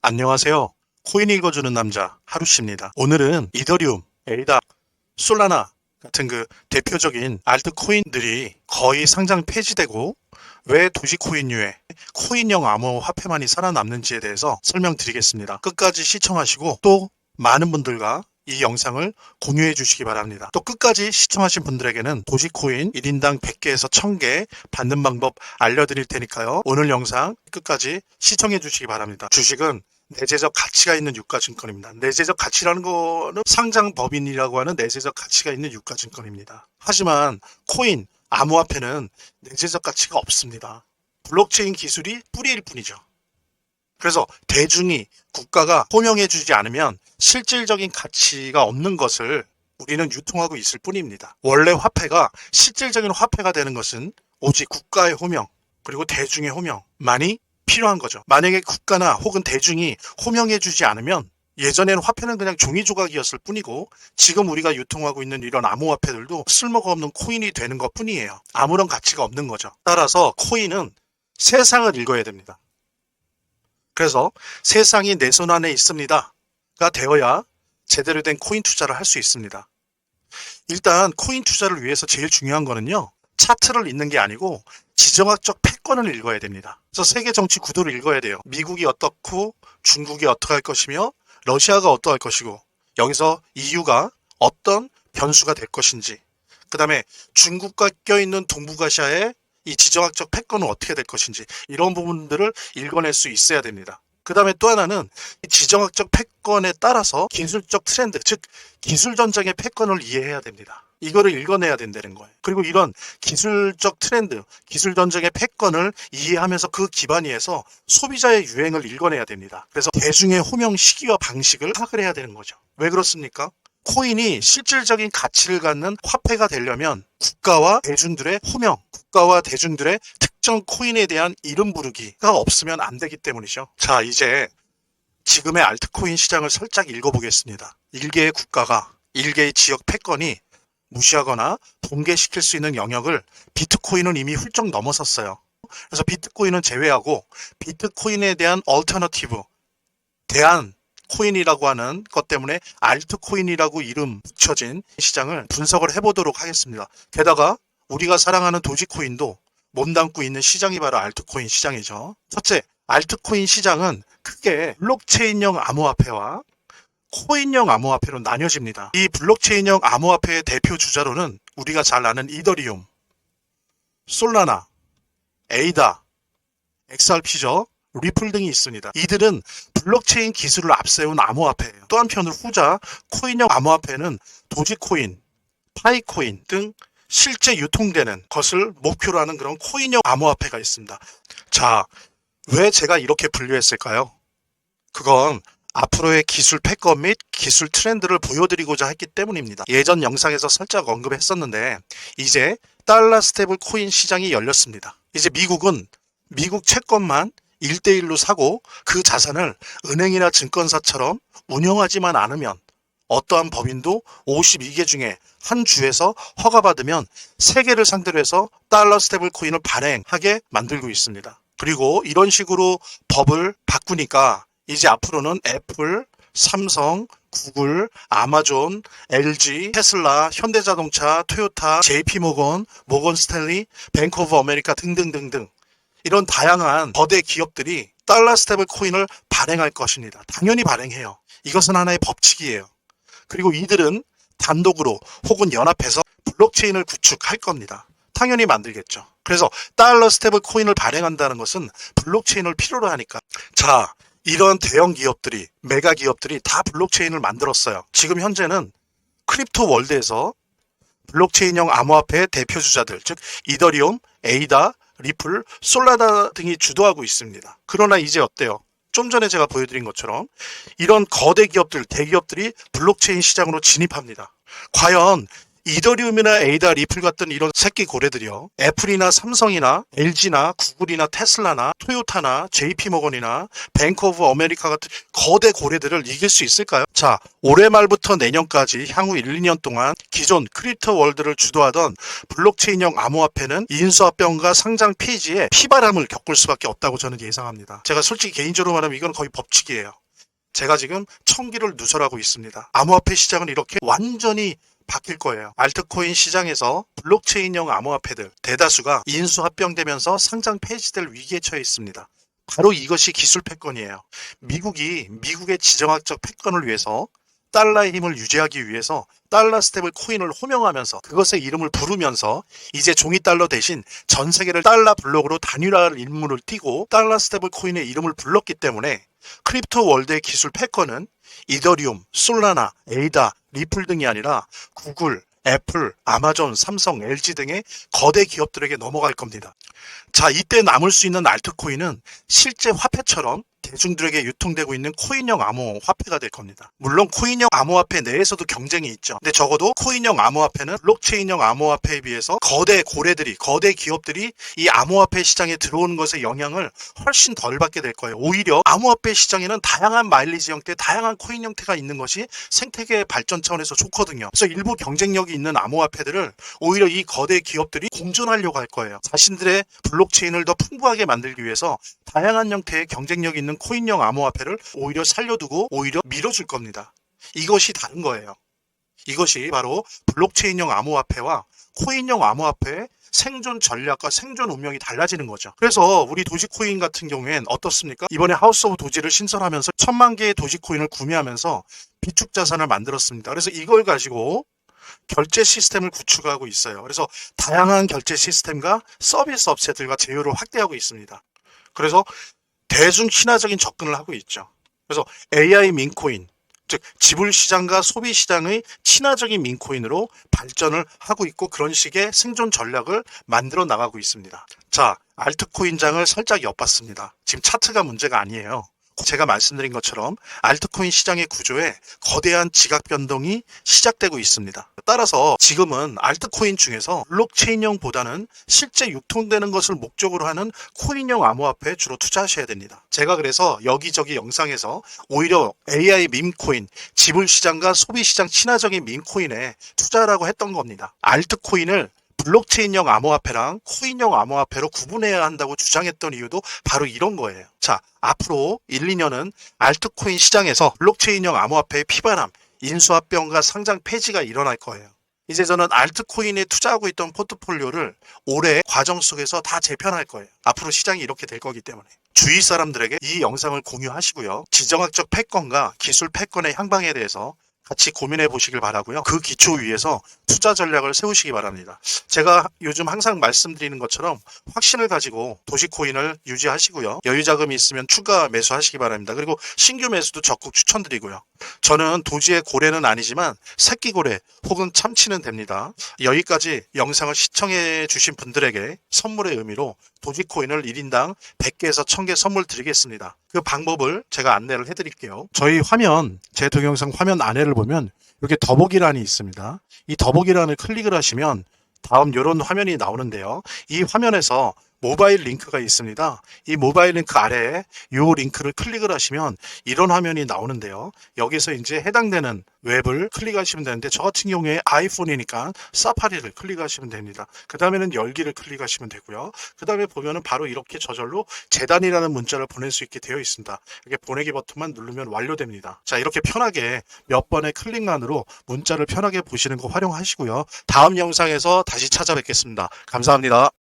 안녕하세요. 코인 읽어주는 남자 하루씨입니다. 오늘은 이더리움, 에이다, 솔라나 같은 그 대표적인 알트코인들이 거의 상장 폐지되고 왜 도지코인류의 코인형 암호화폐만이 살아남는지에 대해서 설명드리겠습니다. 끝까지 시청하시고 또 많은 분들과 이 영상을 공유해 주시기 바랍니다. 또 끝까지 시청하신 분들에게는 도지코인 1인당 100개에서 1000개 받는 방법 알려드릴 테니까요. 오늘 영상 끝까지 시청해 주시기 바랍니다. 주식은 내재적 가치가 있는 유가증권입니다. 내재적 가치라는 거는 상장법인이라고 하는 내재적 가치가 있는 유가증권입니다. 하지만 코인, 암호화폐는 내재적 가치가 없습니다. 블록체인 기술이 뿌리일 뿐이죠. 그래서 대중이 국가가 호명해주지 않으면 실질적인 가치가 없는 것을 우리는 유통하고 있을 뿐입니다. 원래 화폐가 실질적인 화폐가 되는 것은 오직 국가의 호명 그리고 대중의 호명만이 필요한 거죠. 만약에 국가나 혹은 대중이 호명해주지 않으면 예전에는 화폐는 그냥 종이 조각이었을 뿐이고 지금 우리가 유통하고 있는 이런 암호화폐들도 쓸모가 없는 코인이 되는 것 뿐이에요. 아무런 가치가 없는 거죠. 따라서 코인은 세상을 읽어야 됩니다. 그래서 세상이 내 손 안에 있습니다가 되어야 제대로 된 코인 투자를 할 수 있습니다. 일단 코인 투자를 위해서 제일 중요한 거는요. 차트를 읽는 게 아니고 지정학적 패권을 읽어야 됩니다. 그래서 세계 정치 구도를 읽어야 돼요. 미국이 어떻고 중국이 어떻게 할 것이며 러시아가 어떠할 것이고 여기서 EU가 어떤 변수가 될 것인지 그 다음에 중국과 껴있는 동북아시아의 이 지정학적 패권은 어떻게 될 것인지 이런 부분들을 읽어낼 수 있어야 됩니다. 그 다음에 또 하나는 지정학적 패권에 따라서 기술적 트렌드, 즉 기술 전쟁의 패권을 이해해야 됩니다. 이거를 읽어내야 된다는 거예요. 그리고 이런 기술적 트렌드, 기술 전쟁의 패권을 이해하면서 그 기반 위에서 소비자의 유행을 읽어내야 됩니다. 그래서 대중의 호명 시기와 방식을 파악을 해야 되는 거죠. 왜 그렇습니까? 코인이 실질적인 가치를 갖는 화폐가 되려면 국가와 대중들의 호명, 국가와 대중들의 특정 코인에 대한 이름 부르기가 없으면 안 되기 때문이죠. 자, 이제 지금의 알트코인 시장을 살짝 읽어보겠습니다. 일개의 국가가, 일개의 지역 패권이 무시하거나 붕괴시킬 수 있는 영역을 비트코인은 이미 훌쩍 넘어섰어요. 그래서 비트코인은 제외하고 비트코인에 대한 얼터너티브, 대안 코인이라고 하는 것 때문에 알트코인이라고 이름 붙여진 시장을 분석을 해보도록 하겠습니다. 게다가 우리가 사랑하는 도지코인도 몸담고 있는 시장이 바로 알트코인 시장이죠. 첫째, 알트코인 시장은 크게 블록체인형 암호화폐와 코인형 암호화폐로 나뉘어집니다. 이 블록체인형 암호화폐의 대표 주자로는 우리가 잘 아는 이더리움, 솔라나, 에이다, XRP죠. 리플 등이 있습니다. 이들은 블록체인 기술을 앞세운 암호화폐예요. 또 한편으로 후자 코인형 암호화폐는 도지코인, 파이코인 등 실제 유통되는 것을 목표로 하는 그런 코인형 암호화폐가 있습니다. 자, 왜 제가 이렇게 분류했을까요? 그건 앞으로의 기술 패권 및 기술 트렌드를 보여드리고자 했기 때문입니다. 예전 영상에서 살짝 언급했었는데 이제 달러 스테이블 코인 시장이 열렸습니다. 이제 미국은 미국 채권만 1대1로 사고 그 자산을 은행이나 증권사처럼 운영하지만 않으면 어떠한 법인도 52개 중에 한 주에서 허가받으면 세계를 상대로 해서 달러 스테이블 코인을 발행하게 만들고 있습니다. 그리고 이런 식으로 법을 바꾸니까 이제 앞으로는 애플, 삼성, 구글, 아마존, LG, 테슬라, 현대자동차, 토요타, JP모건, 모건스탠리, 뱅크 오브 아메리카 등등등등 이런 다양한 거대 기업들이 달러 스테이블 코인을 발행할 것입니다. 당연히 발행해요. 이것은 하나의 법칙이에요. 그리고 이들은 단독으로 혹은 연합해서 블록체인을 구축할 겁니다. 당연히 만들겠죠. 그래서 달러 스테이블 코인을 발행한다는 것은 블록체인을 필요로 하니까. 자, 이런 대형 기업들이, 메가 기업들이 다 블록체인을 만들었어요. 지금 현재는 크립토 월드에서 블록체인형 암호화폐의 대표 주자들, 즉 이더리움, 에이다, 리플, 솔라나 등이 주도하고 있습니다. 그러나 이제 어때요? 좀 전에 제가 보여드린 것처럼 이런 거대 기업들, 대기업들이 블록체인 시장으로 진입합니다. 과연 이더리움이나 에이다, 리플 같은 이런 새끼 고래들이요. 애플이나 삼성이나 LG나 구글이나 테슬라나 토요타나 JP모건이나 뱅크 오브 아메리카 같은 거대 고래들을 이길 수 있을까요? 자, 올해 말부터 내년까지 향후 1, 2년 동안 기존 크립토 월드를 주도하던 블록체인형 암호화폐는 인수합병과 상장 폐지에 피바람을 겪을 수밖에 없다고 저는 예상합니다. 제가 솔직히 개인적으로 말하면 이건 거의 법칙이에요. 제가 지금 청기를 누설하고 있습니다. 암호화폐 시장은 이렇게 완전히 바뀔 거예요. 알트코인 시장에서 블록체인형 암호화폐들 대다수가 인수합병되면서 상장 폐지될 위기에 처해 있습니다. 바로 이것이 기술 패권이에요. 미국이 미국의 지정학적 패권을 위해서 달러의 힘을 유지하기 위해서 달러 스테이블 코인을 호명하면서 그것의 이름을 부르면서 이제 종이 달러 대신 전 세계를 달러 블록으로 단일화할 임무를 띠고 달러 스테이블 코인의 이름을 불렀기 때문에 크립토 월드의 기술 패권은 이더리움, 솔라나, 에이다, 리플 등이 아니라 구글, 애플, 아마존, 삼성, LG 등의 거대 기업들에게 넘어갈 겁니다. 자, 이때 남을 수 있는 알트코인은 실제 화폐처럼 대중들에게 유통되고 있는 코인형 암호화폐가 될 겁니다. 물론 코인형 암호화폐 내에서도 경쟁이 있죠. 근데 적어도 코인형 암호화폐는 블록체인형 암호화폐에 비해서 거대 고래들이, 거대 기업들이 이 암호화폐 시장에 들어오는 것의 영향을 훨씬 덜 받게 될 거예요. 오히려 암호화폐 시장에는 다양한 마일리지 형태, 다양한 코인 형태가 있는 것이 생태계 발전 차원에서 좋거든요. 그래서 일부 경쟁력이 있는 암호화폐들을 오히려 이 거대 기업들이 공존하려고 할 거예요. 자신들의 블록체인을 더 풍부하게 만들기 위해서 다양한 형태의 경쟁력 있는 코인형 암호화폐를 오히려 살려두고 오히려 밀어줄 겁니다. 이것이 다른 거예요. 이것이 바로 블록체인형 암호화폐와 코인형 암호화폐의 생존 전략과 생존 운명이 달라지는 거죠. 그래서 우리 도지코인 같은 경우엔 어떻습니까? 이번에 하우스 오브 도지를 신설하면서 1000만 개의 도지코인을 구매하면서 비축 자산을 만들었습니다. 그래서 이걸 가지고 결제 시스템을 구축하고 있어요. 그래서 다양한 결제 시스템과 서비스 업체들과 제휴를 확대하고 있습니다. 그래서 대중 친화적인 접근을 하고 있죠. 그래서 AI 민코인, 즉 지불 시장과 소비 시장의 친화적인 민코인으로 발전을 하고 있고 그런 식의 생존 전략을 만들어 나가고 있습니다. 자, 알트코인장을 살짝 엿봤습니다. 지금 차트가 문제가 아니에요. 제가 말씀드린 것처럼 알트코인 시장의 구조에 거대한 지각 변동이 시작되고 있습니다. 따라서 지금은 알트코인 중에서 블록체인형보다는 실제 유통되는 것을 목적으로 하는 코인형 암호화폐에 주로 투자하셔야 됩니다. 제가 그래서 여기저기 영상에서 오히려 AI 밈코인, 지불 시장과 소비 시장 친화적인 밈코인에 투자라고 했던 겁니다. 알트코인을 블록체인형 암호화폐랑 코인형 암호화폐로 구분해야 한다고 주장했던 이유도 바로 이런 거예요. 자, 앞으로 1, 2년은 알트코인 시장에서 블록체인형 암호화폐의 피바람, 인수합병과 상장 폐지가 일어날 거예요. 이제 저는 알트코인에 투자하고 있던 포트폴리오를 올해 과정 속에서 다 재편할 거예요. 앞으로 시장이 이렇게 될 거기 때문에. 주위 사람들에게 이 영상을 공유하시고요. 지정학적 패권과 기술 패권의 향방에 대해서 같이 고민해 보시길 바라고요. 그 기초 위에서 투자 전략을 세우시기 바랍니다. 제가 요즘 항상 말씀드리는 것처럼 확신을 가지고 도지코인을 유지하시고요. 여유 자금이 있으면 추가 매수하시기 바랍니다. 그리고 신규 매수도 적극 추천드리고요. 저는 도지의 고래는 아니지만 새끼 고래 혹은 참치는 됩니다. 여기까지 영상을 시청해 주신 분들에게 선물의 의미로 도지코인을 1인당 100개에서 1000개 선물 드리겠습니다. 그 방법을 제가 안내를 해드릴게요. 저희 화면, 제 동영상 화면 안에를 보면 이렇게 더보기란이 있습니다. 이 더보기란을 클릭을 하시면 다음 이런 화면이 나오는데요. 이 화면에서 모바일 링크가 있습니다. 이 모바일 링크 아래에 이 링크를 클릭을 하시면 이런 화면이 나오는데요. 여기서 이제 해당되는 웹을 클릭하시면 되는데 저 같은 경우에 아이폰이니까 사파리를 클릭하시면 됩니다. 그 다음에는 열기를 클릭하시면 되고요. 그 다음에 보면은 바로 이렇게 저절로 재단이라는 문자를 보낼 수 있게 되어 있습니다. 이렇게 보내기 버튼만 누르면 완료됩니다. 자, 이렇게 편하게 몇 번의 클릭만으로 문자를 편하게 보시는 거 활용하시고요. 다음 영상에서 다시 찾아뵙겠습니다. 감사합니다.